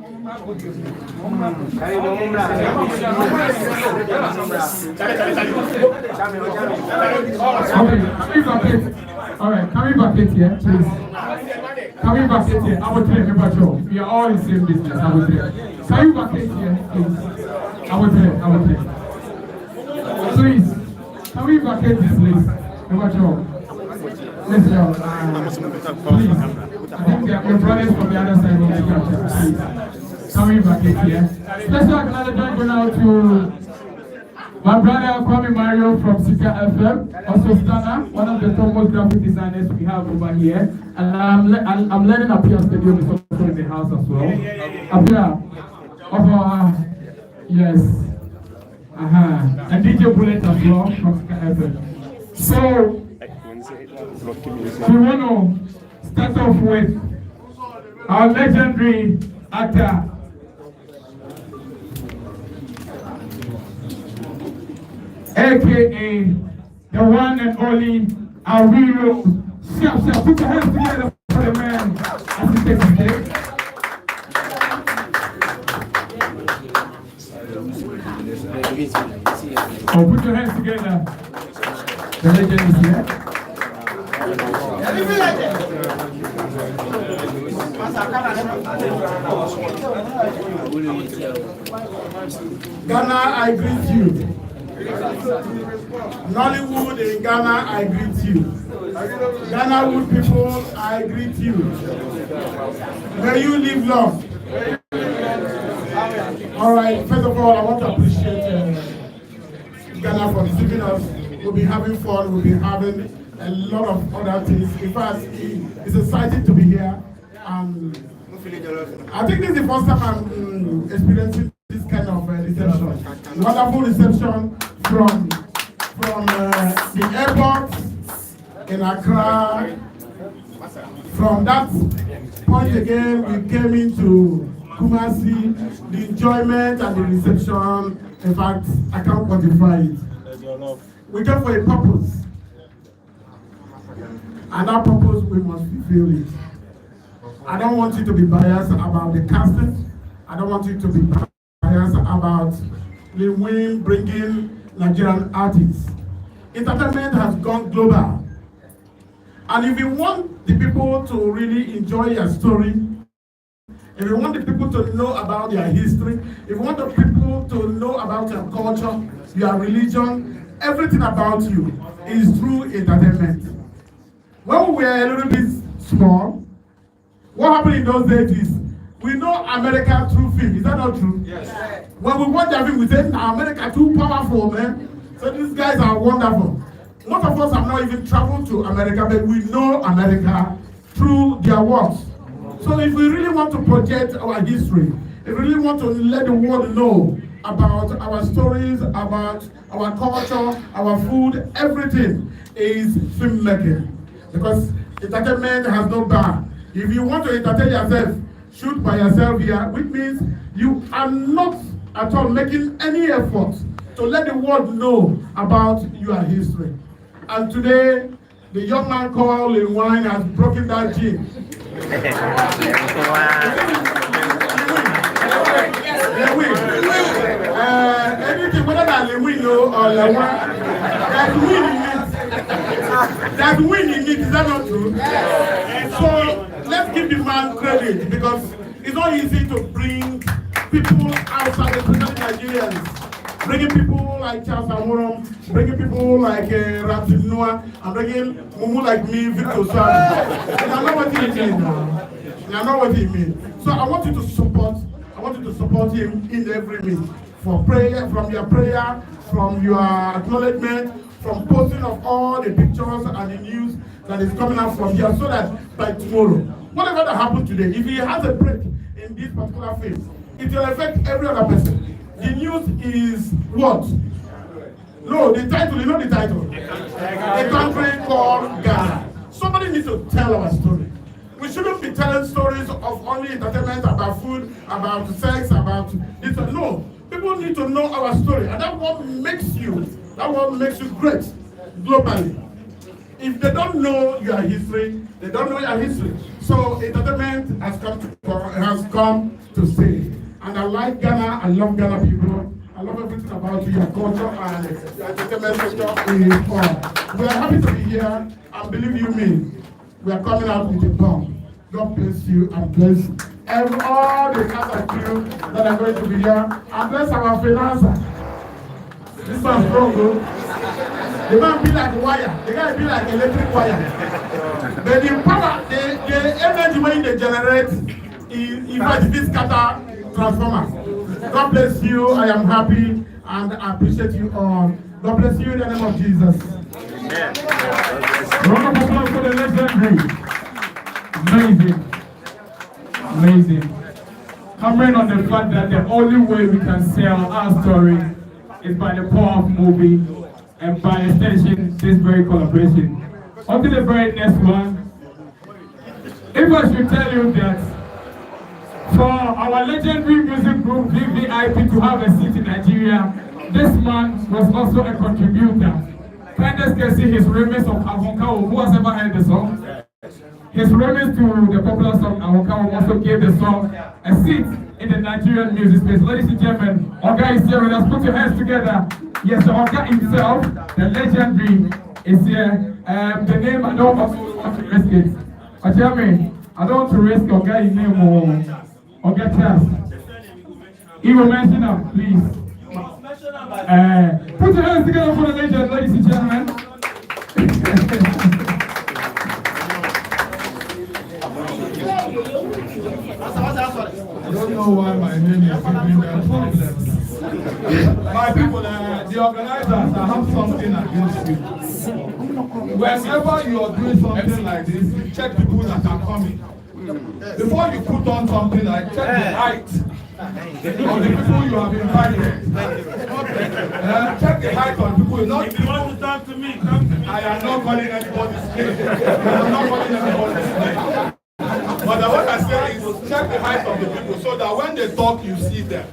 All right, can we back it here, please? Can we back it here? I will tell you, we are all in the same business. I will tell you. Can we back it here, please? I will tell you. Please, can we back it this, please? Let's go. Please. I think your brothers from the other side will be captured. Please. Can we back it here? Special acknowledgement going out to my brother Kwame Mario from Sika FM, also Stana, one of the topmost graphic designers we have over here. And I'm learning Apia Studio is also in the house as well. Apia, yes. And DJ Bullet as well from Sika FM. So, we want to start off with our legendary actor, aka the one and only Awiro. Sharp, put your hands together for the man as he takes the stage. Oh, put your hands together. The legend is here. Ghana, I greet you. Nollywood in Ghana, I greet you. Ghana Wood people, I greet you. May you live long. All right, first of all, I want to appreciate Ghana for receiving us. We'll be having fun, we'll be having a lot of other things. In fact, it's exciting to be here. I think this is the first time I'm experiencing this kind of reception. Wonderful reception from the airport in Accra. From that point again, we came into Kumasi. The enjoyment and the reception, in fact, I can't quantify it. We came for a purpose. And that purpose, we must fulfill it. I don't want you to be biased about the casting. I don't want you to be biased about Lilwin bringing Nigerian artists. Entertainment has gone global. And if you want the people to really enjoy your story, if you want the people to know about their history, if you want the people to know about your culture, your religion, everything about you is through entertainment. When we were a little bit small, what happened in those days is we know America through film. Is that not true? Yes. When we watch that film, we say, America too powerful, man. So these guys are wonderful. Most of us have not even traveled to America, but we know America through their works. So if we really want to project our history, if we really want to let the world know about our stories, about our culture, our food, everything is filmmaking. Because entertainment has no bar. If you want to entertain yourself, shoot by yourself here, which means you are not at all making any effort to let the world know about your history. And today, the young man called Lilwin has broken that gene. Anything, whether that's Lilwin or Lilwin, there's win in it. There's win in it, is that not true? So, let's give the man credit because it's not easy to bring people outside, especially Nigerians. Bringing people like Charles Amorom, bringing people like Rapsid Noah, and bringing Mumu like me, Victor Sam. I know what he means now. I know what he means. So I want you to support him in every means. For prayer, from your prayer, from your acknowledgement, from posting of all the pictures and the news that is coming out from here, so that by tomorrow, whatever that happened today, if he has a break in this particular phase, it will affect every other person. The news is what? No, the title, you know the title? A country called Ghana. Somebody needs to tell our story. We shouldn't be telling stories of only entertainment, about food, about sex, about this. No, people need to know our story. And that's what makes you great globally. If they don't know your history, they don't know your history. So entertainment has come to say. And I like Ghana, I love Ghana people. I love everything about you, your culture and your entertainment sector is on. We are happy to be here, and believe you me, we are coming out with a bomb. God bless you and bless all the cast of you that are going to be here. And bless our financer. This one's strong, though. The man be like a wire. The guy be like electric wire. But the power, the energy when they generate, is scatter transformers. God bless you. I am happy and I appreciate you all. God bless you in the name of Jesus. Round of applause for the legendary. Amazing. Amazing. Hammering on the fact that the only way we can sell our story is by the power of movie and by extension this very collaboration. On to the very next one. If I should tell you that for our legendary music group VVIP to have a seat in Nigeria, this man was also a contributor. Kindness can see his remix of Ahonkawo. Who has ever heard the song? His remix to the popular song Ahonkawo also gave the song a seat in the Nigerian music space. Ladies and gentlemen, Oga is here with us. Put your hands together. Yes, the Oga himself, the legendary, is here. The name, I don't want to risk it. But tell me, I don't want to risk Oga's name or Oga Chance. He will mention them, please. Put your hands together for the legend, ladies and gentlemen. I don't know why my name is giving them problems. My people, the organizers, I have something against you. Whenever you are doing something like this, you check people that are coming. Before you put on something like check the height of the people you have invited. Check the height of people. Not if you want to talk to me, come to me. I am not calling anybody's name. I am not calling anybody's name. But what I say is check the height of the people so that when they talk, you see them.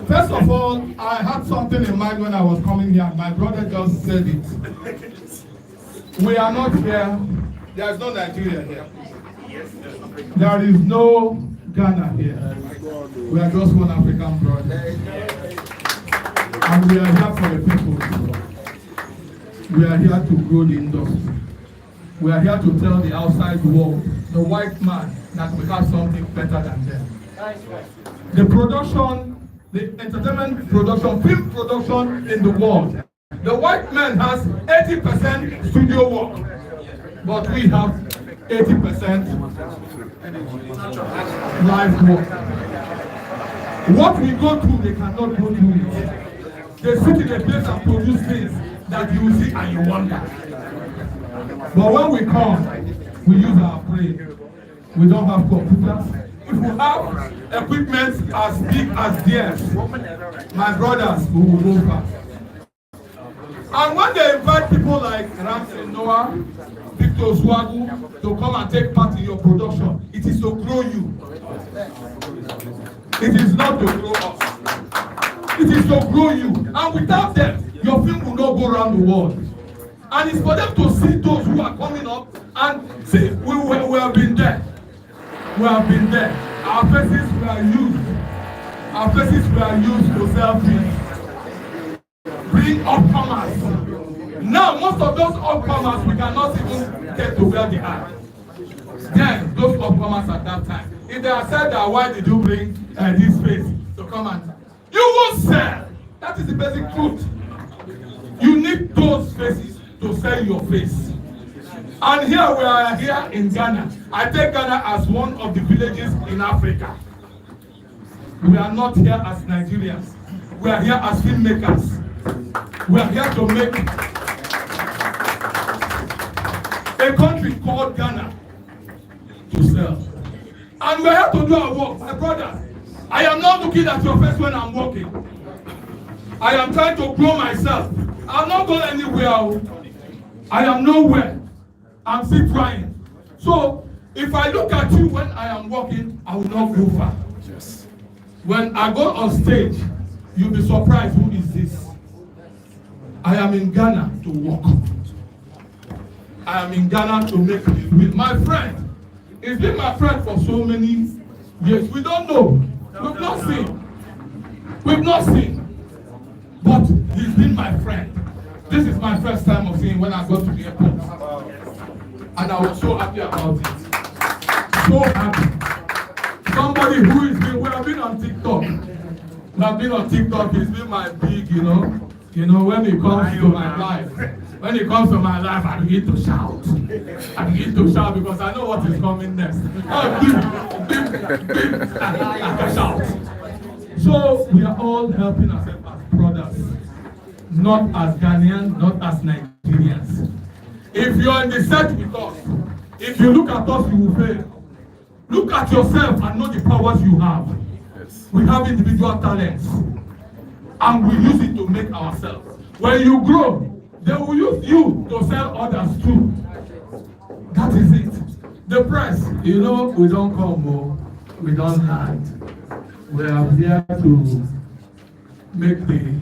First of all, I had something in mind when I was coming here. My brother just said it. We are not here. There is no Nigeria here. There is no Ghana here. We are just one African brother. And we are here for the people. We are here to grow the industry. We are here to tell the outside world, the white man, that we have something better than them. The production, the entertainment production, film production in the world, the white man has 80% studio work, but we have 80% live work. What we go through, they cannot go through it. They sit in a place and produce things that you see and you wonder. But when we come, we use our brain. We don't have computers. If we have equipment as big as theirs, my brothers, we will go fast. And when they invite people like Ramsey Noah, Victor Zwagu to come and take part in your production, it is to grow you. It is not to grow us. It is to grow you. And without them, your film will not go around the world. And it's for them to see those who are coming up and see, we have been there. We have been there. Our faces were used. Our faces were used to sell things. Bring upcomers. Now, most of those upcomers, we cannot even get to where they are. Then, those upcomers at that time, if they are said that, why did you bring this face to come and you won't sell. That is the basic truth. You need those faces to sell your face. And here we are here in Ghana. I take Ghana as one of the villages in Africa. We are not here as Nigerians. We are here as filmmakers. We are here to make a country called Ghana to sell. And we are here to do our work. My brother, I am not looking at your face when I'm working. I am trying to grow myself. I'm not going anywhere. I am nowhere. I'm still trying. So, if I look at you when I am walking, I will not go far. Yes. When I go on stage, you'll be surprised, who is this? I am in Ghana to walk. I am in Ghana to make it with my friend. He's been my friend for so many Yes, we don't know. We've not seen. We've not seen. But he's been my friend. This is my first time of seeing when I go to the airport. And I was so happy about it. So happy. Somebody who is been, we have been on TikTok. We have been on TikTok, he's been my big, you know, when it comes to my life. When it comes to my life, I begin to shout. I begin to shout because I know what is coming next. I can shout. So we are all helping ourselves as brothers, not as Ghanaians, not as Nigerians. If you are in the set with us, if you look at us, you will fail. Look at yourself and know the powers you have. Yes. We have individual talents, and we use it to make ourselves. When you grow, they will use you to sell others too. That is it. The press, you know, we don't come, we don't land. We are here to make the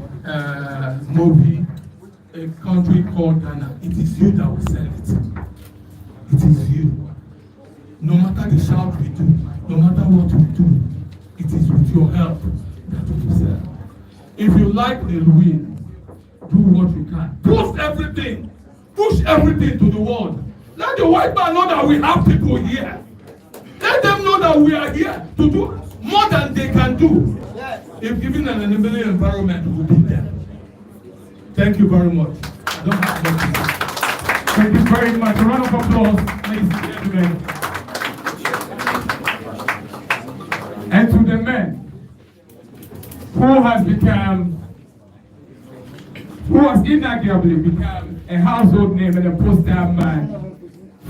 movie a country called Ghana. It is you that will sell it. It is you. No matter the shout we do, no matter what we do, it is with your help that we will sell. If you like Lilwin, do what you can. Post everything. Push everything to the world. Let the white man know that we have people here. Let them know that we are here to do more than they can do. If given an enabling environment, we will be there. Thank you very much. I don't have much to say. Thank you very much. A round of applause, ladies and gentlemen. And to the men who has inarguably become a household name and a poster man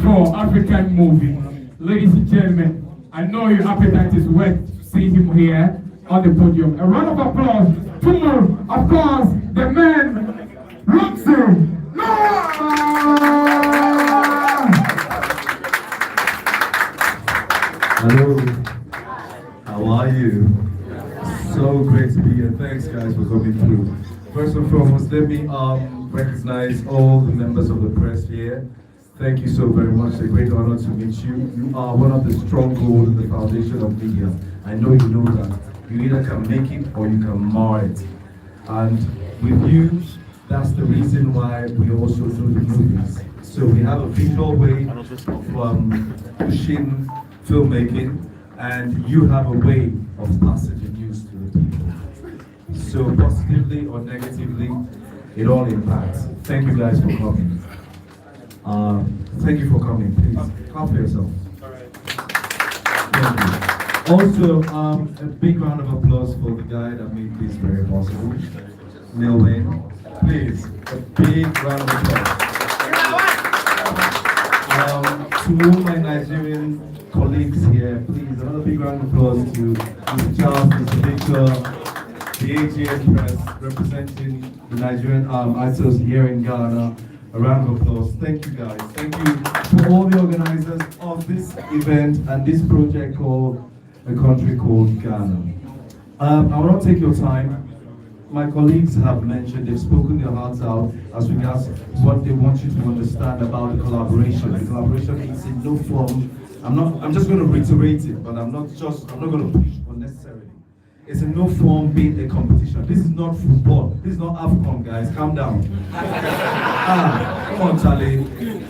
for African movie. Ladies and gentlemen, I know your appetite is wet to see him here on the podium. A round of applause to, of course, the man, Roxy. Hello, how are you? So great to be here. Thanks guys for coming through. First and foremost, let me recognize all the members of the press here. Thank you so very much. It's a great honor to meet you. You are one of the strongholds in the foundation of media. I know you know that. You either can make it or you can mar it. And with you, that's the reason why we also do the movies. So we have a visual way of pushing filmmaking, and you have a way of passing the news to the people. So positively or negatively, it all impacts. Thank you guys for coming. Thank you for coming. Please, clap for yourself. Thank you. Also, a big round of applause for the guy that made this very possible, Lilwin. Please, a big round of applause. To all my Nigerian colleagues here, please, another big round of applause to Mr. Charles, Mr. Victor, the AGN Press, representing the Nigerian actors here in Ghana. A round of applause. Thank you guys. Thank you to all the organizers of this event and this project called A Country Called Ghana. I will not take your time. My colleagues have mentioned, they've spoken their hearts out as regards what they want you to understand about the collaboration. The collaboration is in no form. I'm just going to reiterate it, but I'm not going to push unnecessarily. It's in no form being a competition. This is not football. This is not AFCON, guys. Calm down. Come on, Charlie.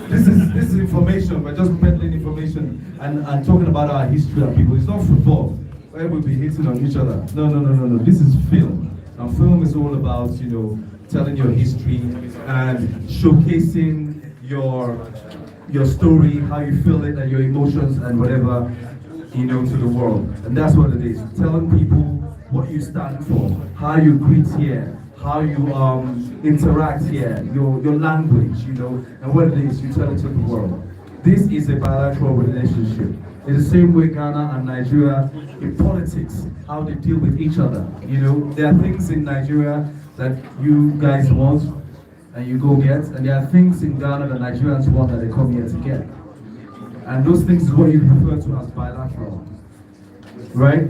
This is information. We're just peddling information and talking about our history of people. It's not football where we'll be hitting on each other. No. This is film. And film is all about, telling your history and showcasing your story, how you feel it, and your emotions and whatever, to the world. And that's what it is. Telling people what you stand for, how you greet here, how you interact here, your language, and what it is, you tell it to the world. This is a bilateral relationship. In the same way Ghana and Nigeria, in politics, how they deal with each other. There are things in Nigeria that you guys want and you go get, and there are things in Ghana that Nigerians want that they come here to get. And those things is what you refer to as bilateral, right?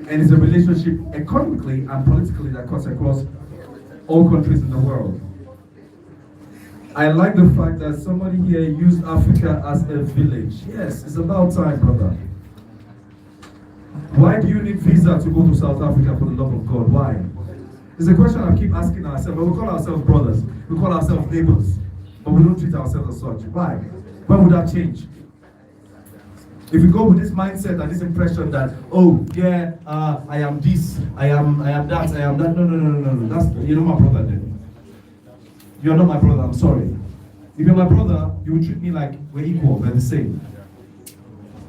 And it's a relationship economically and politically that cuts across all countries in the world. I like the fact that somebody here used Africa as a village. Yes, it's about time, brother. Why do you need visa to go to South Africa, for the love of God? Why? It's a question I keep asking ourselves. We call ourselves brothers, we call ourselves neighbors, but we don't treat ourselves as such. Why? When would that change? If we go with this mindset and this impression that, oh yeah, I am this, I am that, I am that. No. That's, you're not my brother then. You're not my brother, I'm sorry. If you're my brother, you would treat me like we're equal, we're the same.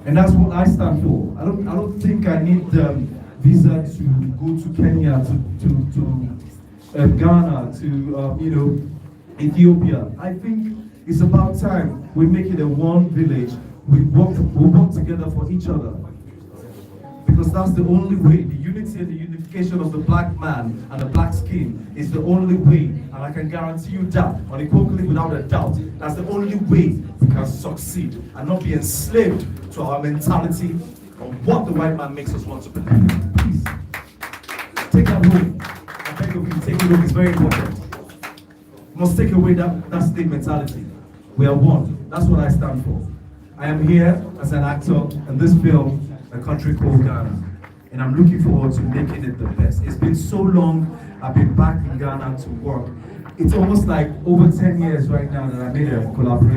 And that's what I stand for. I don't think I need visa to go to Kenya, to Ghana, to Ethiopia. I think it's about time we make it a one village. We work together for each other. Because that's the only way. The unity and the unification of the black man and the black skin is the only way. And I can guarantee you that, unequivocally, without a doubt, that's the only way we can succeed and not be enslaved to our mentality of what the white man makes us want to believe. Please, take that home. I beg of you, take it home. It's very important. We must take away that state mentality. We are one. That's what I stand for. I am here as an actor in this film, A Country Called Ghana, and I'm looking forward to making it the best. It's been so long I've been back in Ghana to work. It's almost like over 10 years right now that I made a collaboration